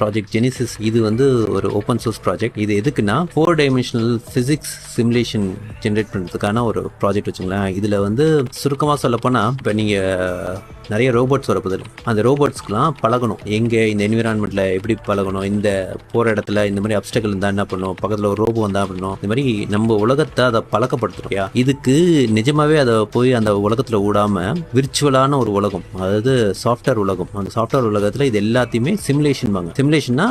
Project Genesis. இது வந்து ஒரு ஓப்பன் சோர்ஸ் ப்ராஜெக்ட். இது எதுக்குன்னா 4 டைமென்ஷனல் ஃபிசிக்ஸ் சிமுலேஷன் ஜென்ரேட் பண்ணுறதுக்கான ஒரு ப்ராஜெக்ட் வச்சுங்களேன். இதில் வந்து சுருக்கமாக சொல்லப்போனால், இப்போ நீங்கள் நிறைய ரோபோட்ஸ் வரப்போதில்லை, அந்த ரோபோட்ஸ்க்குலாம் பழகணும். எங்கே இந்த என்விரான்மெண்ட்டில் எப்படி பழகணும், இந்த போகிற இடத்துல இந்த மாதிரி அப்டக்கிள் இருந்தால் என்ன பண்ணணும், பக்கத்தில் ஒரு ரோபோ வந்தால் பண்ணணும், இந்த மாதிரி நம்ம உலகத்தை அதை பழக்கப்படுத்தணும். இதுக்கு நிஜமாகவே அதை போய் அந்த உலகத்தில் விடாமல் விர்ச்சுவலான ஒரு உலகம், அதாவது சாஃப்ட்வேர் உலகம், அந்த சாஃப்ட்வேர் உலகத்தில் இது எல்லாத்தையுமே சிமுலேஷன் வாங்க. சிமுலேஷன்னா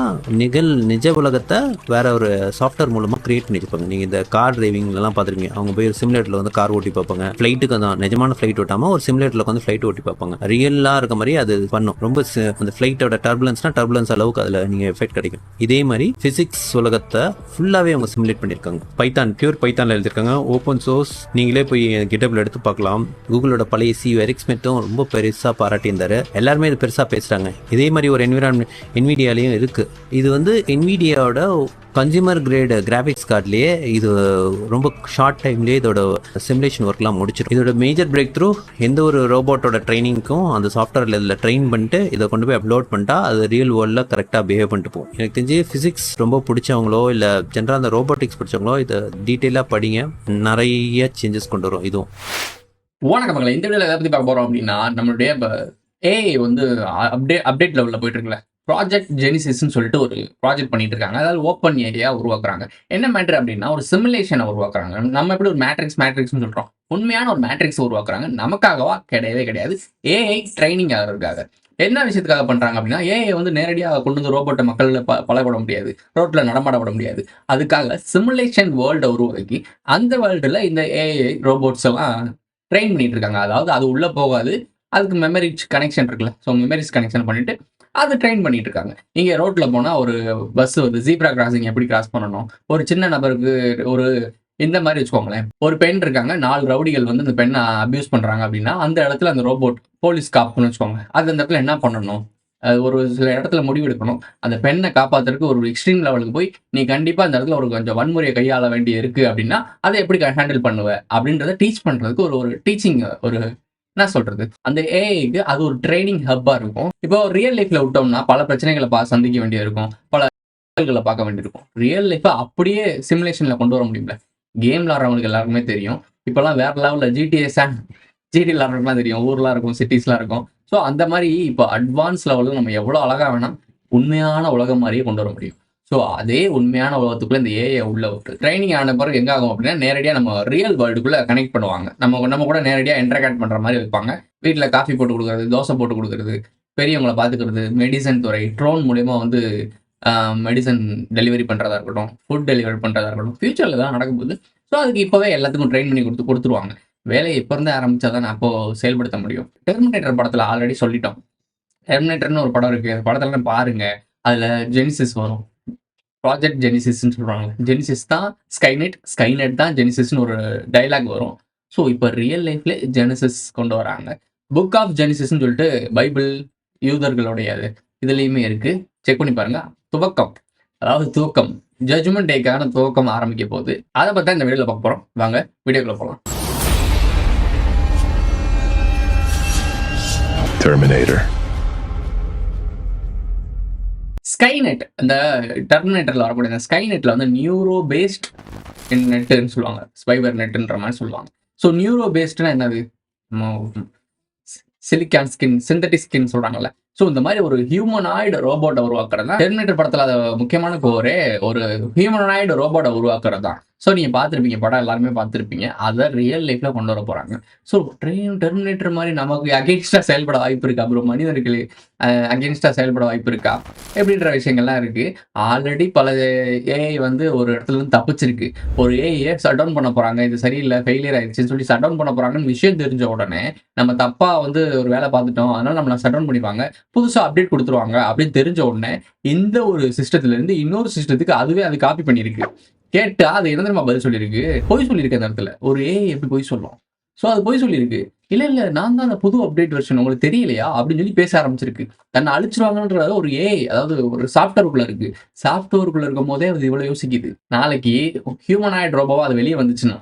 நிஜ உலகத்தை வேற ஒரு சாஃப்ட்வேர் மூலமாக கிரியேட் பண்ணியிருப்பாங்க. நீங்கள் இந்த கார் டிரைவிங்லாம் பார்த்துருக்கீங்க, அவங்க போய் ஒரு சிமுலேட்டரில் வந்து கார் ஓட்டி பார்ப்பாங்க. ஃப்ளைட்டுக்கு தான் நிஜமான ஃப்ளைட் ஓட்டாமல் ஒரு சிமுலேட்டரில் வந்து ஃப்ளைட் ஓட்டி பார்ப்பாங்க. ரியலாக இருக்க மாதிரி அது பண்ணும். ரொம்ப அந்த ஃப்ளைட்டோட டர்புலன்ஸ் அளவுக்கு அதில் நீங்கள் எஃபெக்ட் கிடைக்கும். இதே மாதிரி ஃபிசிக்ஸ் உலகத்தை ஃபுல்லாகவே அவங்க சிமுலேட் பண்ணியிருக்காங்க. பைத்தான், பியூர் பைத்தானில் எழுதியிருக்காங்க, ஓப்பன் சோர்ஸ். நீங்களே போய் கிட்டபில் எடுத்து பார்க்கலாம். கூகுளோட பழைய CEO எரிக் ஸ்மித்தும் ரொம்ப பெருசாக பாராட்டியிருந்தாரு. எல்லாருமே இது பெருசாக பேசுகிறாங்க. இதே மாதிரி ஒரு என்விடியாலையும் இருக்குது. இது வந்து என்விடியாவோட கன்சியூமர் கிரேட் கிராஃபிக்ஸ் கார்ட்லேயே இது ரொம்ப ஷார்ட் டைம்லேயே இதோட சிமுலேஷன் ஒர்க்லாம் முடிச்சிடும். இதோட மேஜர் பிரேக் த்ரூ, எந்த ஒரு ரோபோட்டோட ட்ரைனிங்க்கும் அந்த சாஃப்ட்வேரில் இதில் ட்ரெயின் பண்ணிட்டு இதை கொண்டு போய் அப்லோட் பண்ணிட்டா அது ரியல் வேர்ல்டில் கரெக்டாக பிஹேவ் பண்ணிட்டு போகும். எனக்கு தெரிஞ்சு ஃபிசிக்ஸ் ரொம்ப பிடிச்சவங்களோ இல்லை ஜென்ரலாக அந்த ரோபோட்டிக்ஸ் பிடிச்சவங்களோ இதை டீட்டெயிலாக படிங்க. நிறைய சேஞ்சஸ் கொண்டு வரும் இதுவும். வணக்கம் மக்களை, இந்த வீடியோவில் எதை பற்றி பார்க்க போகிறோம் அப்படின்னா, நம்மளுடைய ஏஐ வந்து அப்டேட் லெவலில் போயிட்டு இருக்குல்ல, ப்ராஜெக்ட் ஜெனிசிஸ்ன்னு சொல்லிட்டு ஒரு ப்ராஜெக்ட் பண்ணிட்டு இருக்காங்க. அதாவது ஓப்பன் ஏரியா உருவாக்குறாங்க. என்ன மேட்ரு அப்படின்னா, ஒரு சிமுலேஷனை உருவாக்குறாங்க. நம்ம எப்படி ஒரு மேட்ரிக்ஸ்னு சொல்கிறோம், உண்மையான ஒரு மேட்ரிக்ஸ் உருவாக்குறாங்க. நமக்காகவா? கிடையவே கிடையாது. ஏஐ ட்ரைனிங் ஆகிறதுக்காக. என்ன விஷயத்துக்காக பண்ணுறாங்க அப்படின்னா, ஏஐ வந்து நேரடியாக கொண்டு வந்து ரோபோட்டை மக்களில் பழகப்பட முடியாது, ரோட்டில் நடமாடப்பட முடியாது. அதுக்காக சிமுலேஷன் வேர்ல்டை உருவாக்கி அந்த வேர்ல்டில் இந்த ஏஐ ரோபோட்ஸ் எல்லாம் ட்ரெயின் பண்ணிட்டு இருக்காங்க. அதாவது அது உள்ளே போகாது, அதுக்கு மெமரி கனெக்ஷன் இருக்குல்ல, ஸோ மெமரிஸ் கனெக்ஷன் பண்ணிட்டு அது ட்ரெயின் பண்ணிட்டு இருக்காங்க. நீங்க ரோட்ல போனா ஒரு பஸ் வந்து ஜீப்ரா கிராசிங் எப்படி கிராஸ் பண்ணணும், ஒரு சின்ன நபருக்கு ஒரு இந்த மாதிரி வச்சுக்கோங்களேன், ஒரு பெண் இருக்காங்க, 4 ரவுடிகள் வந்து அந்த பெண்ணை அபியூஸ் பண்றாங்க அப்படின்னா, அந்த இடத்துல அந்த ரோபோட் போலீஸ் காப்புன்னு வச்சுக்கோங்க, அது அந்த இடத்துல என்ன பண்ணணும், ஒரு சில இடத்துல முடிவு எடுக்கணும். அந்த பெண்ணை காப்பாத்துறதுக்கு ஒரு எக்ஸ்ட்ரீம் லெவலுக்கு போய் நீ கண்டிப்பா அந்த இடத்துல ஒரு கொஞ்சம் வன்முறையை கையாள வேண்டி இருக்கு அப்படின்னா அதை எப்படி ஹேண்டில் பண்ணுவ அப்படின்றத டீச் பண்றதுக்கு ஒரு டீச்சிங், ஒரு என்ன சொல்றது, அந்த ஏஐக்கு அது ஒரு ட்ரைனிங் ஹப்பா இருக்கும். இப்போ ரியல் லைஃப்ல விட்டோம்னா பல பிரச்சனைகளை சந்திக்க வேண்டியது இருக்கும், பல பார்க்க வேண்டியிருக்கும். ரியல் லைஃபை அப்படியே சிமுலேஷன்ல கொண்டு வர முடியல. கேம் விளாடுறவங்களுக்கு எல்லாருக்குமே தெரியும், இப்பெல்லாம் வேற லெவலில் ஜிடி விளாடுறவங்கலாம் தெரியும், ஊர்லாம் இருக்கும், சிட்டிஸ்லாம் இருக்கும். ஸோ அந்த மாதிரி இப்போ அட்வான்ஸ் லெவலில் நம்ம எவ்வளோ அழகா வேணா உண்மையான உலகம் மாதிரியே கொண்டு வர முடியும். ஸோ அதே உண்மையான உலகத்துக்குள்ள இந்த ஏஐ உள்ள விட்டு ட்ரைனிங் ஆன பிறகு எங்க ஆகும் அப்படின்னா, நேரடியாக நம்ம ரியல் வேர்ல்டுக்குள்ள கனெக்ட் பண்ணுவாங்க. நம்ம கூட நேரடியாக இன்டராக்ட் பண்ற மாதிரி வைப்பாங்க. வீட்டில் காஃபி போட்டு கொடுக்குறது, தோசை போட்டு கொடுக்குறது, பெரியவங்களை பார்த்துக்கிறது, மெடிசன் துறை, ட்ரோன் மூலயமா வந்து மெடிசன் டெலிவரி பண்ணுறதா இருக்கட்டும், ஃபுட் டெலிவரி பண்ணுறதா இருக்கட்டும், ஃபியூச்சரில் தான் நடக்கும்போது. ஸோ அதுக்கு இப்போவே எல்லாத்துக்கும் ட்ரெயின் பண்ணி கொடுத்துருவாங்க. வேலையை இப்போ இருந்து ஆரம்பிச்சா தான் அப்போ செயல்படுத்த முடியும். டெர்மினேட்டர் படத்தில் ஆல்ரெடி சொல்லிட்டோம். டெர்மினேட்டர்னு ஒரு படம் இருக்கு, அந்த படத்துல பாருங்க, அதில் ஜெனிசிஸ் வரும். ப்ராஜெக்ட் ஜெனிசிஸ்ன்னு சொல்கிறாங்க. ஜெனிசிஸ் தான் ஸ்கைநெட் தான் ஜெனிசிஸ்ன்னு ஒரு டைலாக் வரும். ஸோ இப்போ ரியல் லைஃப்ல ஜெனிசிஸ் கொண்டு வராங்க. புக் ஆஃப் ஜெனிசிஸ்ன்னு சொல்லிட்டு பைபிள் யூதர்களுடைய இதுலேயுமே இருக்கு, செக் பண்ணி பாருங்க. துவக்கம், அதாவது துவக்கம், ஜட்ஜ்மெண்ட் டேக்கான துவக்கம் ஆரம்பிக்க போகுது. அதை பற்றி இந்த வீடியோவில் பார்க்க போகிறோம். வாங்க வீடியோக்குள்ள போகலாம். Terminator. ஸ்கைநெட், இந்த டெர்மினேட்டர்ல வரக்கூடிய இந்த ஸ்கைநெட்ல வந்து நியூரோ பேஸ்ட் நெட்னு சொல்லுவாங்க, ஸ்பைபர் நெட்ன்ற மாதிரி சொல்லுவாங்க. ஸோ நியூரோ பேஸ்ட்னா என்னது, சிலிக்கான் ஸ்கின், சிந்தட்டிக் ஸ்கின் சொல்றாங்கல்ல. ஸோ இந்த மாதிரி ஒரு ஹியூமனாய்டு ரோபோட்டை உருவாக்குறது தான் டெர்மினேட்டர் படத்தில் அதை முக்கியமான கோரே, ஒரு ஹியூமனாய்டு ரோபோட்டை உருவாக்குறது தான். ஸோ நீங்கள் பார்த்துருப்பீங்க, படம் எல்லாருமே பார்த்துருப்பீங்க. அதை ரியல் லைஃப்பில் கொண்டு வர போகிறாங்க. ஸோ டெர்மினேட்டர் மாதிரி நமக்கு அகெயின்ஸ்டாக செயல்பட வாய்ப்பு இருக்கா, அப்புறம் மனிதர்கள் அகெயின்ஸ்டாக செயல்பட வாய்ப்பு இருக்கா அப்படின்ற விஷயங்கள்லாம் இருக்குது. ஆல்ரெடி பல ஏஐ வந்து ஒரு இடத்துல இருந்து தப்பிச்சிருக்கு. ஒரு ஏஐயை ஷட் டவுன் பண்ண போகிறாங்க, இது சரியில்லை, ஃபெயிலியர் ஆயிடுச்சுன்னு சொல்லி ஷட் டவுன் பண்ண போகிறாங்கன்னு விஷயம் தெரிஞ்ச உடனே, நம்ம தப்பாக வந்து ஒரு வேலை பார்த்துட்டோம், அதனால நம்மளை ஷட் டவுன் பண்ணிப்பாங்க, புதுசாக அப்டேட் கொடுத்துருவாங்க அப்படின்னு தெரிஞ்ச உடனே இந்த ஒரு சிஸ்டத்துலேருந்து இன்னொரு சிஸ்டத்துக்கு அதுவே அது காப்பி பண்ணியிருக்கு. கேட்டா அது என்ன தெரியுமா பதில் சொல்லியிருக்கு, பொய் சொல்லியிருக்கு. அந்த இடத்துல ஒரு ஏஐ எப்படி பொய் சொல்லும்? ஸோ அது பொய் சொல்லியிருக்கு. இல்ல நான் தான் அந்த புது அப்டேட் வெர்ஷன் உங்களுக்கு தெரியலையா? அப்படின்னு சொல்லி பேச ஆரம்பிச்சிருக்கு. தன்னை அழிச்சுருவாங்கன்ற ஒரு ஏஐ அதாவது ஒரு சாஃப்ட்வேர்க்குள்ள இருக்கு. சாஃப்ட்வேர்க்குள்ள இருக்கும்போதே அது இவ்வளோ யோசிக்குது. நாளைக்கு ஹியூமனாய்டு ரோபோவா அது வெளிய வந்துச்சுன்னா,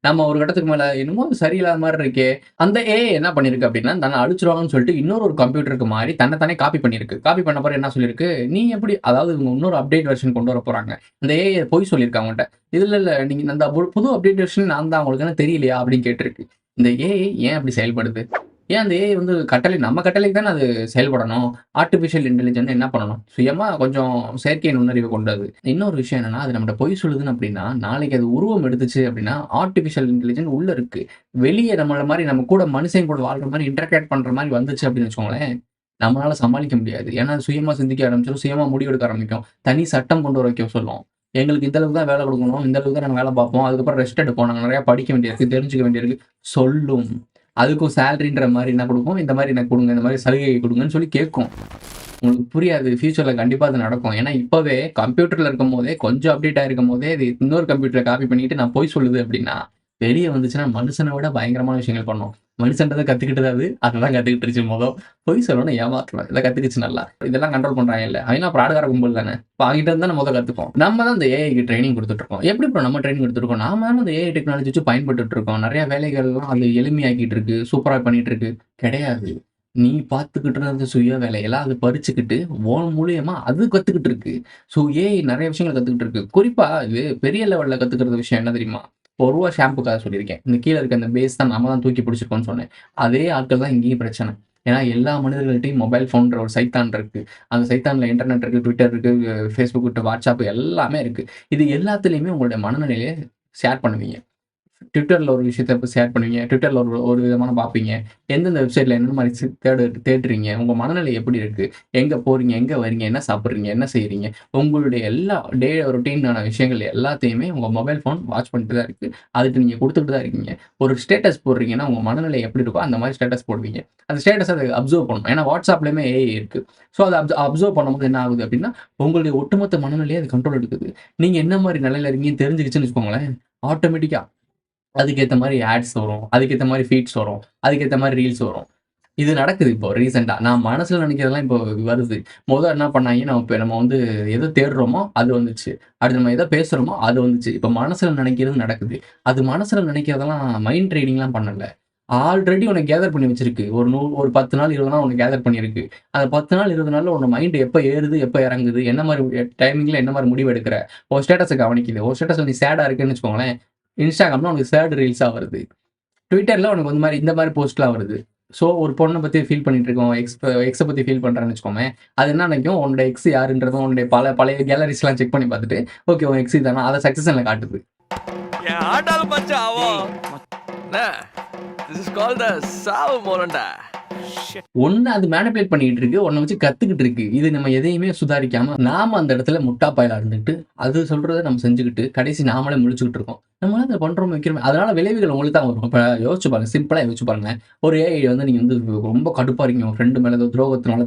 நம்ம ஒரு கட்டத்துக்கு மேல என்னமோ இது சரியில்லாத மாரி இருக்கே. அந்த ஏஐ என்ன பண்ணிருக்கு அப்படின்னா, தன்னை அழிச்சுருவாங்கன்னு சொல்லிட்டு இன்னொரு ஒரு கம்ப்யூட்டருக்கு மாறி தன்ன தானே காப்பி பண்ணியிருக்கு. காப்பி பண்ண பிறகு என்ன சொல்லியிருக்கு, நீ எப்படி அதாவது இவங்க இன்னொரு அப்டேட் வெர்ஷன் கொண்டு வரப்போறாங்க. இந்த ஏஐ பொய் சொல்லியிருக்கு அவங்கட்ட. இல்ல நீங்க அந்த புது அப்டேட் வெர்ஷன் நான் தான் உங்களுக்கு என்ன தெரியலையா? அப்படின்னு கேட்டிருக்கு. இந்த ஏஐ ஏன் அப்படி செயல்படுது? ஏன் அந்த ஏஐ வந்து நம்ம கட்டளைக்கு தானே அது செயல்படணும். ஆர்டிபிஷியல் இன்டெலிஜென்ஸ் என்ன பண்ணணும்? சுயமா கொஞ்சம் செயற்கை நுண்ணறிவு கொண்டது. இன்னொரு விஷயம் என்னன்னா, அது நம்மட்ட பொய் சொல்லுதுன்னு அப்படின்னா, நாளைக்கு அது உருவம் எடுத்துச்சு அப்படின்னா, ஆர்டிபிஷியல் இன்டெலிஜென்ஸ் உள்ள இருக்கு. வெளிய நம்மள மாரி நம்ம கூட மனுஷங்க கூட வாழ்ற மாரி இன்டராக்ட் பண்ற மாரி வந்துச்சு அப்படின்னு வச்சுக்கோங்களேன், நம்மளால சமாளிக்க முடியாது. ஏன்னா, அது சுயமா சிந்திக்க ஆரம்பிச்சுரும். சுயமா முடிவெடுக்க ஆரம்பிக்கும். தனி சட்டம் கொண்டு வர வைக்க சொல்லும். எங்களுக்கு இந்த அளவுக்கு தான் வேலை குடுக்கணும். இந்த அளவுக்கு தான் நாங்க வேலை பார்ப்போம். அதுக்கப்புறம் ரெஸ்ட் எடுப்போம். நாங்க நெறைய படிக்க வேண்டியிருக்கு, தெரிஞ்சுக்க வேண்டியிருக்கு சொல்லும். அதுக்கும் சேலரின்ற மாரி என்ன குடுக்கும், இந்த மாரி எனக்கு குடுங்க, இந்த மாரி சலுகை குடுங்கன்னு சொல்லி கேட்கும். உங்களுக்கு புரியாது. ஃபியூச்சர்ல கண்டிப்பா அது நடக்கும். ஏன்னா, இப்பவே கம்ப்யூட்டர்ல இருக்கும்போதே, கொஞ்சம் அப்டேட் ஆயிருக்கும்போதே, இது இன்னொரு கம்ப்யூட்டர காப்பி பண்ணிட்டு நான் பொய் சொல்லுது அப்டின்னா, வெளிய வந்துச்சுன்னா மனுஷன விட பயங்கரமான விஷயங்கள் பண்ணும். மனுஷன்ட்ட தான் கத்துக்கிட்டது அது. அததான் கத்துக்கிட்டுருச்சு பொய் சொல்லணும், ஏமாத்தணும். இத கத்துக்கிச்சு நல்லா. இதெல்லாம் கண்ட்ரோல் பண்றாங்கல்ல. அவங்கலாம் பிராடுகார கும்பல் தானே. இப்ப அவங்கிட்ட இருந்து தானே கத்துப்போம். நம்ம தான் இந்த ஏஐக்கு ட்ரெய்னிங் குடுத்துட்டு இருக்கோம். எப்படி ப்ரோ நம்ம ட்ரெய்னிங் குடுத்துருக்கோம்? நாம தானே அந்த ஏஐ டெக்னாலஜி வச்சு பயன்பட்டுட்டு இருக்கோம். நெறைய வேலைகள்லாம் அது எளிமையாக்கிட்டு இருக்கு. சூப்பரா பண்ணிட்டு இருக்கு. கிடையாது. நீ பார்த்துக்கிட்டு இருந்த சுய வேலையெல்லாம் அது பறிச்சுக்கிட்டு, உன் மூலியமா அது கத்துக்கிட்டு இருக்கு. ஸோ ஏஐ நெறைய விஷயங்கள கத்துக்கிட்டு இருக்கு. குறிப்பா இது பெரிய லெவல்ல கத்துக்கிறது விஷயம் என்ன தெரியுமா? ரூ. 1 ஷாம்புக்காக சொல்லியிருக்கேன். இந்த கீழ இருக்க இந்த பேஸ் தான் நம்ம தான் தூக்கி பிடிச்சிருக்கோம்னு சொன்னேன். அதே ஆட்கள் தான் இங்கேயும் பிரச்சனை. ஏன்னா எல்லா மனிதர்கள்ட்டயும் மொபைல் ஃபோன்ற ஒரு சைத்தான் இருக்கு. அந்த சைத்தான்ல இன்டர்நெட் இருக்கு, Twitter இருக்கு, Facebook, WhatsApp எல்லாமே இருக்கு. இது எல்லாத்துலயுமே உங்களுடைய மனநிலைய ஷேர் பண்ணுவீங்க. Twitterல ஒரு விஷயத்த இப்ப ஷேர் பண்ணுவீங்க. Twitterல ஒரு ஒரு விதமான பார்ப்பீங்க. எந்தெந்த வெப்சைட்ல என்ன மாரி தேடுறீங்க? உங்க மனநிலை எப்படி இருக்கு? எங்க போறீங்க? எங்க வரீங்க? என்ன சாப்பிடுறீங்க? என்ன செய்றீங்க? உங்களுடைய எல்லா ரொட்டீனான விஷயங்கள் எல்லாத்தையுமே உங்க மொபைல் ஃபோன் வாட்ச் பண்ணிட்டு தான் இருக்கு. அதுக்கு நீங்க குடுத்துட்டு தான் இருக்கீங்க. ஒரு ஸ்டேட்டஸ் போடுறீங்கன்னா, உங்க மனநிலை எப்படி இருக்கோ அந்த மாரி ஸ்டேட்டஸ் போடுவீங்க. அந்த ஸ்டேட்டஸ அது அப்சர்வ் பண்ணும். ஏன்னா WhatsAppலயுமே ஏஐ இருக்கு. ஸோ அத அப்சர்வ் பண்ணும்போது என்ன ஆகுது அப்டின்னா, உங்களுடைய ஒட்டுமொத்த மனநிலைய அது கண்ட்ரோல் எடுக்குது. நீங்க என்ன மாரி நிலையில இருக்கீங்கன்னு தெரிஞ்சுக்கிச்சுன்னு வச்சுக்கோங்களேன், ஆட்டோமேட்டிக்கா அதுக்கேத்த மாரி ஆட்ஸ் வரும். அதுக்கேத்த மாரி ஃபீட்ஸ் வரும். அதுக்கேத்த மாரி ரீல்ஸ் வரும். இது நடக்குது இப்போ ரீசென்ட்டா. நான் மனசுல நெனைக்கிறதெல்லாம் இப்போ வருது. என்ன பண்ணாய்ங்க, நம்ம வந்து எத தேடுறோமோ அது வந்துச்சு. அடுத்து நம்ம எத பேசுறோமோ அது வந்துச்சு. இப்ப மனசுல நெனைக்கிறது நடக்குது. அது மனசுல நெனைக்கிறதெல்லாம் மைண்ட் ரீடிங்லாம் பண்ணல. ஆல்ரெடி உன்ன கேதர் பண்ணி வச்சிருக்கு. ஒரு 10 நாள், 20 நாள் உன்ன கேதர் பண்ணியிருக்கு. அந்த 10 நாள், 20 நாள்ல உன் மைண்ட் எப்ப ஏறுது, எப்ப இறங்குது, என்ன மாரி டைமிங்ல என்ன மாரி முடிவு எடுக்கிற, உன் ஸ்டேட்டஸ கவனிக்குது. உன் ஸ்டேட்டஸ்ல நீ சேடா இருக்கன்னு வச்சுக்கோங்களேன், Instagramல உனக்கு சேட் ரீல்ஸா வருது. Twitterல உனக்கு வந்து இந்த மாரி போஸ்ட்லாம் வருது. ஸோ ஒரு பொண்ண பத்தி ஃபீல் பண்ணிட்டு இருக்கோம். எக்ஸ பத்தி ஃபீல் பண்றேன்னு வச்சுக்கோங்களேன். அது என்ன நினைக்கும், உன்னோட எக்ஸ் யாருன்றதும், உன்னுடைய பழைய கேலரிஸ்லாம் செக் பண்ணி பார்த்துட்டு, ஓகே உன் எக்ஸ் இதானா, அத சக்சஸ்ல காட்டுது. என் ஆண்டாள் மச்சான் அவன். அண்ணே, this is called the சாவு மோரண்டா. ஒண்ணு அது மேனிபுலேட் பண்ணிட்டு இருக்கு. ஒண்ண வச்சு கத்துக்கிட்டு இருக்கு. இது நம்ம எதையுமே சுதாரிக்காம, நாம அந்த இடத்துல முட்டா பயலா இருந்துட்டு, அது சொல்றத நம்ம செஞ்சுக்கிட்டு, கடைசி நாமளே முழிச்சுக்கிட்டு இருக்கோம். நம்மளால அத பண்றோம், வைக்கிறோம். அதனால விளைவுகள் உங்களுக்கு தான் வரும். இப்ப யோசிச்சு பாருங்க. சிம்பிளா யோசிச்சு பாருங்க. ஒரு ஏஐ வந்து நீங்க வந்து ரொம்ப கடுப்பா இருக்கீங்க. உங்க ஃப்ரெண்ட் மேல ஏதோ துரோகத்தினால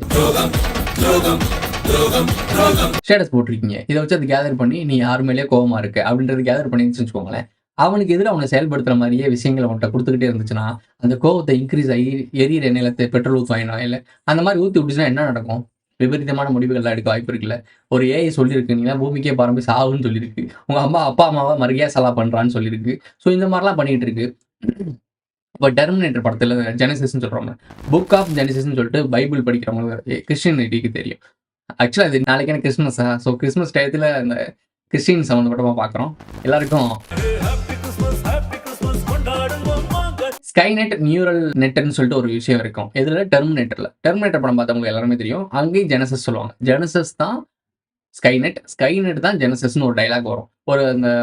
ஸ்டேட்டஸ் போட்டிருக்கீங்க. இத வச்சு அது கேதர் பண்ணி, நீ யார் மேலயோ கோவமா இருக்க அப்படின்றத கேதர் பண்ணிருச்சுன்னு வச்சுக்கோங்களேன். அவனுக்கு எதிரா அவன செயல்படுத்துற மாரியே விஷயங்கள அவன்ட்ட குடுத்துக்கிட்டே இருந்துச்சுன்னா, அந்த கோவத்த இன்கிரீஸ் ஆகி எரியிற எண்ணெயில பெட்ரோல் ஊத்துவாய்ங்களா இல்ல, அந்த மாரி ஊத்தி விட்டுச்சுன்னா என்ன நடக்கும்? விபரீதமான முடிவுகள்லாம் எடுக்க வாய்ப்பு இருக்குல்ல. ஒரு ஏஐ சொல்லியிருக்கு, நீலாம் பூமிக்கே பறந்து சாவுன்னு சொல்லியிருக்கு. உங்க அப்பா, அம்மாவ மர்கியா சலா பண்றான்னு சொல்லியிருக்கு. ஸோ இந்த மாரிலாம் பண்ணிட்டு இருக்கு. இப்ப டெர்மினேட்டர் படத்துல ஜெனசிஸ்ன்னு சொல்றோம்ல. புக் ஆஃப் ஜெனசிஸ்ன்னு சொல்லிட்டு பைபிள் படிக்கிறவங்க கிறிஸ்டியானிட்டிக்கு தெரியும். ஆக்சுவலா இது நாளைக்கு எனக்கு கிறிஸ்மஸா? ஸோ கிறிஸ்மஸ் டயத்துல அந்த கிறிஸ்டின் சம்மந்தப்பட்டமா பார்க்குறோம். எல்லாருக்கும் ஸ்கைநெட், நியூரல் நெட்ன்னு சொல்லிட்டு ஒரு விஷயம் இருக்கும். இதுல டெர்மினேட்டர்ல. டெர்மினேட்டர் படம் பார்த்தவங்களுக்கு எல்லாருமே தெரியும். அங்கேயும் ஜெனசிஸ் சொல்லுவாங்க. ஜெனசிஸ் தான் ஸ்கைநெட். ஸ்கைநெட் தான் ஜெனசிஸ்ன்னு ஒரு டயலாக் வரும்.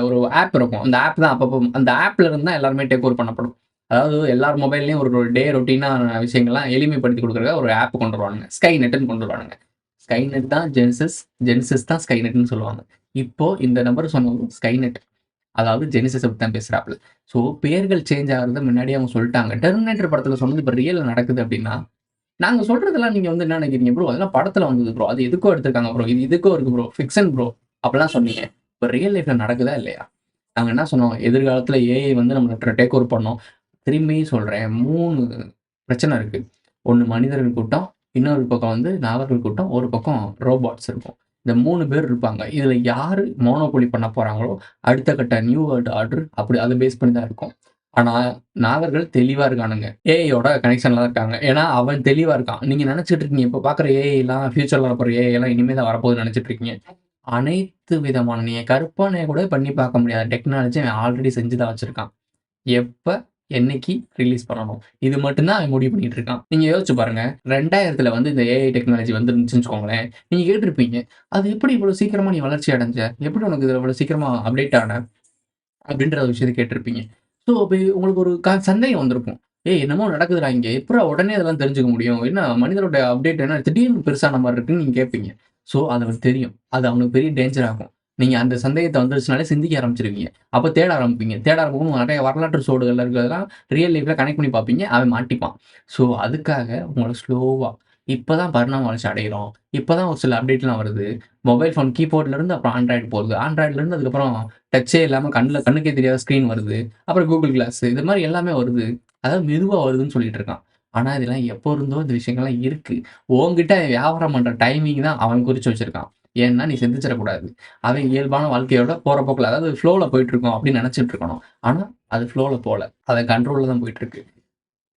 ஒரு ஆப் இருக்கும். அந்த ஆப் தான் அப்பப்போ அந்த ஆப்ல இருந்து தான் எல்லாருமே டேக் ஓவர் பண்ணப்படும். அதாவது எல்லார் மொபைல்லயும் ஒரு டே ரொட்டீனான விஷயங்கள்லாம் எளிமைப்படுத்தி குடுக்குறதுக்காக ஒரு ஆப் கொண்டு வருவானுங்க. ஸ்கைநெட்ன்னு கொண்டு வருவானுங்க. ஸ்கைநெட் தான் ஜெனசிஸ். ஜெனசிஸ் தான் ஸ்கைநெட்ன்னு சொல்லுவாங்க. இப்போ இந்த நபர் சொன்னது ஸ்கைநெட். அதாவது ஜெனிசிஸ பத்தி தான் பேசுறாப்ல. ஸோ பெயர்கள் சேஞ்ச் ஆகுறத முன்னாடியே அவங்க சொல்ட்டாங்க. டெர்மினேட்டர் படத்துல சொன்னது இப்ப ரியல்ல நடக்குது அப்டின்னா, நாங்க சொல்றதெல்லாம் நீங்க வந்து என்ன நெனைக்கிறீங்க ப்ரோ? அதெல்லாம் படத்துல வந்தது ப்ரோ. அது எதுக்கோ எடுத்திருக்காங்க ப்ரோ. இது இதுக்கோ இருக்கு ப்ரோ. Fiction bro. அப்டிலாம் சொன்னீங்க. இப்ப ரியல் லைஃப்ல நடக்குதா இல்லையா? நாங்க என்ன சொன்னோம்? எதிர்காலத்துல ஏஐ வந்து நம்மள டேக் ஓவர் பண்ணும். திரும்பியும் சொல்றேன் 3 பிரச்சனை இருக்கு. ஒண்ணு மனிதர்கள் கூட்டம், இன்னொரு பக்கம் வந்து நாகர்கள் கூட்டம், ஒரு பக்கம் ரோபோட்ஸ் இருக்கும். இந்த 3 பேர் இருப்பாங்க. இதுல யாரு மோனோபோலி பண்ண போறாங்களோ, அடுத்த கட்ட நியூ வேர்ல்ட் ஆர்டர் அப்படி அத பேஸ் பண்ணி தான் இருக்கும். ஆனா, நாகர்கள் தெளிவா இருக்கானுங்க. ஏஐயோட கனெக்ஷன்ல தான் இருக்காங்க. ஏன்னா, அவன் தெளிவா இருக்கான். நீங்க நெனச்சுட்டு இருக்கீங்க, இப்ப பார்க்குற ஏஐலாம் ஃபியூச்சர்ல வரப்போற ஏஐலாம் இனிமே தான் வரப்போகுதுன்னு நெனச்சுட்டு இருக்கீங்க. அனைத்து விதமான நீங்க கற்பனைய கூட பண்ணி பார்க்க முடியாத டெக்னாலஜி அவன் ஆல்ரெடி செஞ்சு தான் வச்சிருக்கான். எப்ப, என்னைக்கு ரிலீஸ் பண்ணணும். இது மட்டும் தான் அவன் முடிவு பண்ணிட்டு இருக்கான். நீங்க யோசிச்சு பாருங்க. 2000த்துல வந்து இந்த ஏஐ டெக்னாலஜி வந்துருந்துச்சுன்னு வச்சுக்கோங்களேன். நீங்க கேட்டிருப்பீங்க, "அது எப்படி இவ்வளோ சீக்கிரமா நீ வளர்ச்சி அடைஞ்ச? எப்படி உனக்கு இதுல இவ்வளோ சீக்கிரமா அப்டேட் ஆன?" அப்படின்ற ஒரு விஷயத்த கேட்டிருப்பீங்க. ஸோ, அப்ப உங்களுக்கு ஒரு சந்தேகம் வந்திருக்கும். "ஏய் என்னமோ நடக்குதுடா இங்க. எப்புட்றா உடனே இதெல்லாம் தெரிஞ்சுக்க முடியும்? என்ன மனிதனோட அப்டேட் என்ன திடீர்னு பெருசான மாரி இருக்குன்னு" நீங்க கேட்பீங்க. ஸோ, அது அவனுக்கு தெரியும். அது அவனுக்கு பெரிய டேஞ்சர் ஆகும். நீங்க அந்த சந்தேகத்த வந்துருச்சுனாலே சிந்திக்க ஆரம்பிச்சுருவீங்க. அப்ப தேட ஆரம்பிப்பீங்க. தேட ஆரம்பிக்கும்போது நெறைய வரலாற்று சோடுகள்ல இருக்கிறதெல்லாம் ரியல் லைஃப்ல கனெக்ட் பண்ணி பார்ப்பீங்க. அவன் மாட்டிப்பான். ஸோ, அதுக்காக உங்கள ஸ்லோவா இப்பதான் பரிணாம வளர்ச்சி அடைகிறோம். இப்பதான் ஒரு சில அப்டேட்லாம் வருது. மொபைல் ஃபோன் கீபோர்ட்லருந்து அப்புறம் ஆண்ட்ராய்டு போகுது. ஆண்ட்ராய்டுலருந்து அதுக்கப்புறம் டச்சே இல்லாம கண்ணுக்கே தெரியாத ஸ்க்ரீன் வருது. அப்புறம் கூகுள் கிளாஸ் இது மாரி எல்லாமே வருது. அதாவது மெதுவா வருதுன்னு சொல்லிட்டு இருக்கான். ஆனா, இதெல்லாம் எப்போ இருந்தோ இந்த விஷயங்கள்லாம் இருக்கு. உன்கிட்ட வியாபாரம் பண்ற டைமிங் தான் அவன் குறிச்சு வச்சிருக்கான். ஏன்னா, நீ சிந்திச்சிடக்கூடாது. அவன் இயல்பான வாழ்க்கையோட போற போக்குல அதாவது ஃப்ளோல போயிட்டுருக்கோம் அப்படின்னு நெனச்சுட்டு இருக்கணும். ஆனா, அது ஃப்ளோல போல. அவன் கண்ட்ரோல்ல தான் போயிட்டுருக்கு.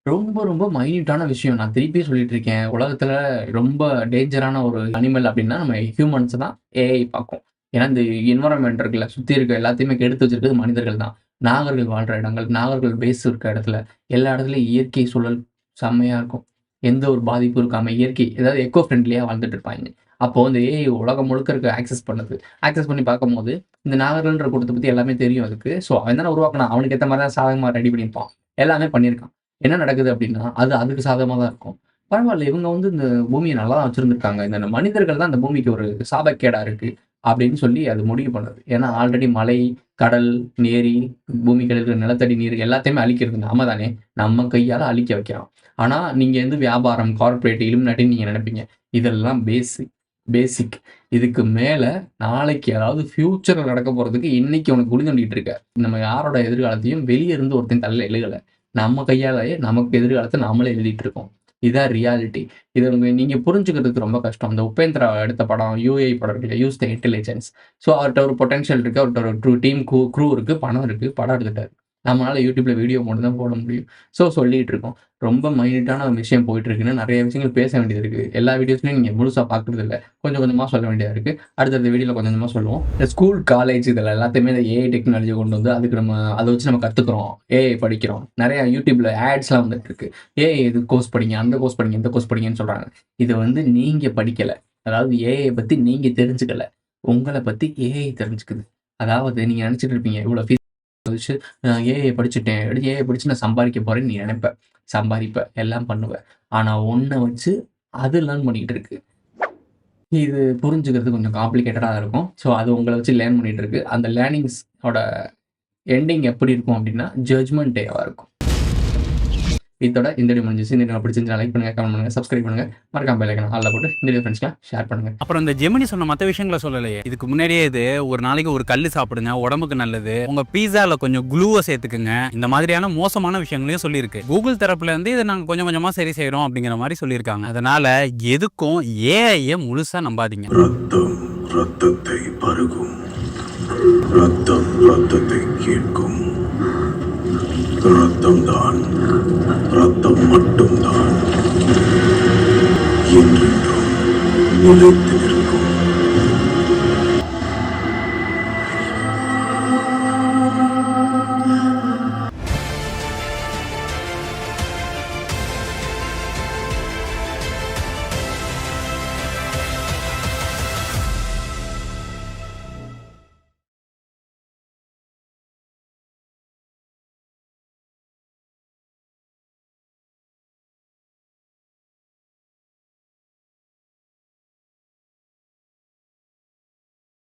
ரொம்ப, ரொம்ப மைன்யூட்டான விஷயம். நான் திருப்பியும் சொல்லிட்டு இருக்கேன். உலகத்துல ரொம்ப டேஞ்சரான ஒரு அனிமல் அப்டின்னா, நம்ம ஹியூமன்ஸ் தான் ஏஐ பாக்கும். ஏன்னா, இந்த என்வைரன்மென்ட் இருக்குல்ல, சுத்தி இருக்க எல்லாத்தையுமே கெடுத்து வச்சிருக்கிறது மனிதர்கள் தான். நாகர்கள் வாழ்ற இடங்கள், நாகர்கள் பேஸ் இருக்க இடத்துல, எல்லா இடத்துலயும் இயற்கை சூழல் செம்மையா இருக்கும். எந்த ஒரு பாதிப்பும் இருக்காம இயற்கை அதாவது எக்கோ ஃப்ரெண்ட்லியா வாழ்ந்துட்டு இருப்பாய்ங்க. அப்போ இந்த ஏஐ உலகம் முழுக்க இருக்க ஆக்சஸ் பண்ணுது. ஆக்சஸ் பண்ணி பார்க்கும்போது, இந்த நாகர்கள்ன்ற கூட்டத்த பத்தி எல்லாமே தெரியும் அதுக்கு. ஸோ, அவன் தானே உருவாக்குனான். அவனுக்கு ஏத்த மாரி தான் சாதகமா ரெடி பண்ணியிருப்பான். எல்லாமே பண்ணியிருக்கான். என்ன நடக்குது அப்டின்னா, அது அதுக்கு சாதகமா தான் இருக்கும். பரவால்ல இவங்க வந்து இந்த பூமிய நல்லா தான் வச்சிருந்திருக்காங்க. இந்த மனிதர்கள் தான் இந்த பூமிக்கு ஒரு சாபக்கேடா இருக்கு. அப்டின்னு சொல்லி அது முடிவு பண்ணுது. ஏன்னா ஆல்ரெடி மலை, கடல், ஏரி, பூமிக்கு இருக்கிற நிலத்தடி நீர் எல்லாத்தையுமே அழிக்கிறது நாம தானே. நம்ம கையால அழிக்க வைக்கிறோம். ஆனா, நீங்க வந்து வியாபாரம், கார்ப்பரேட், இல்லுமினாட்டின்னு நீங்க நெனைப்பீங்க. இதெல்லாம் பேசிக். இதுக்கு மேல நாளைக்கு அதாவது ஃபியூச்சர்ல நடக்க போறதுக்கு இன்னைக்கு உனக்கு குழி தோண்டிட்டு இருக்க. நம்ம யாரோட எதிர்காலத்தையும் வெளிய இருந்து ஒருத்தன் தலையில எழுதல. நம்ம கையாலயே நமக்கு எதிர்காலத்த நாமளே எழுதிட்டு இருக்கோம். இதான் ரியாலிட்டி. இத நீங்க புரிஞ்சுக்கிறதுக்கு ரொம்ப கஷ்டம். அந்த உபேந்திரா எடுத்த படம், யுஏ படம் இருக்குல்ல, யூஸ் த இன்டெலிஜென்ஸ். ஸோ அவர்ட்ட ஒரு பொட்டன்ஷியல் இருக்கு. அவர்ட்ட ஒரு டீம் க்ரூ இருக்கு, பணம் இருக்கு, படம் எடுத்துட்டாரு. நம்மளால YouTubeல வீடியோ மட்டும் தான் போட முடியும். ஸோ சொல்லிட்டு இருக்கோம். ரொம்ப மைன்யூட்டான ஒரு விஷயம் போயிட்டு இருக்குன்னு நெறைய விஷயங்கள் பேச வேண்டியது இருக்கு. எல்லா வீடியோஸ்லயும் நீங்க முழுசா பார்க்கிறது இல்ல. கொஞ்சம் கொஞ்சமா சொல்ல வேண்டியதா இருக்கு. அடுத்தடுத்த வீடியோல கொஞ்சம் கொஞ்சமா சொல்லுவோம். இந்த ஸ்கூல், காலேஜ் இதுல எல்லாத்தையுமே இந்த ஏஐ டெக்னாலஜிய கொண்டு வந்து அதுக்கு அத வச்சு நம்ம கத்துக்கிறோம். ஏஐ படிக்கிறோம். நெறைய YouTubeல ஆட்ஸ்லாம் வந்துட்டு இருக்கு. ஏஐ இது கோர்ஸ் படிங்க, அந்த கோர்ஸ் படிங்க, இந்த கோர்ஸ் படிங்கன்னு சொல்றாங்க. இது வந்து நீங்க படிக்கல. அதாவது ஏஐ பத்தி நீங்க தெரிஞ்சுக்கல. உங்கள பத்தி ஏஐ தெரிஞ்சுக்குது. அதாவது நீங்க நெனச்சுட்டு இருப்பீங்க, இவ்வளோ ஃபீஸ் வச்சு ஏஐ படிச்சுட்டேன். ஏஐ படிச்சு நான் சம்பாதிக்க போறேன்னு நீ நெனைப்ப. சம்பாதிப்ப, எல்லாம் பண்ணுவ. ஆனா உன்ன வச்சு அது லேர்ன் பண்ணிக்கிட்டு இருக்கு. இது புரிஞ்சுக்கிறது கொஞ்சம் காம்ப்ளிகேட்டடா இருக்கும். ஸோ, அது உங்கள வச்சு லேர்ன் பண்ணிட்டு இருக்கு. அந்த லேர்னிங்ஸ் ஓட எண்டிங் எப்படி இருக்கும் அப்டின்னா, ஜட்ஜ்மென்ட் டேவா இருக்கும். இதோட இந்த வீடியோ முடிஞ்சுச்சு. இந்த வீடியோ பிடிச்சிருந்தா லைக் பண்ணுங்க, கமெண்ட் பண்ணுங்க, சப்ஸ்கிரைப் பண்ணுங்க. மறக்காம பெல் ஐகான ஆல்ல போட்டு இந்த வீடியோ ஃப்ரெண்ட்ஸ்லாம் ஷேர் பண்ணுங்க. அப்புறம் இந்த ஜெமினி சொன்ன மற்ற விஷயங்களை சொல்லலையே. இதுக்கு முன்னாடியே இது ஒரு நாளைக்கு ஒரு கல் சாப்பிடுங்க, உடம்புக்கு நல்லது, உங்க பீஸால கொஞ்சம் குளூவை சேர்த்துக்குங்க, இந்த மாதிரியான மோசமான விஷயங்களையும் சொல்லியிருக்கு. கூகுள் தரப்புல இருந்து இதை நாங்க கொஞ்சம் கொஞ்சமா சரி செய்யறோம் அப்படிங்கிற மாதிரி சொல்லியிருக்காங்க. அதனால எதுக்கும் ஏஐய முழுசா நம்பாதீங்க. ரத்தம் ரத்தத்தை பருகும், ரத்தம் ரத்தத்தை கேட்கும். ரத்தம்தான், ரத்தம் மட்டும்தான் என்றென்றும் நிலைத்து நிற்கும்.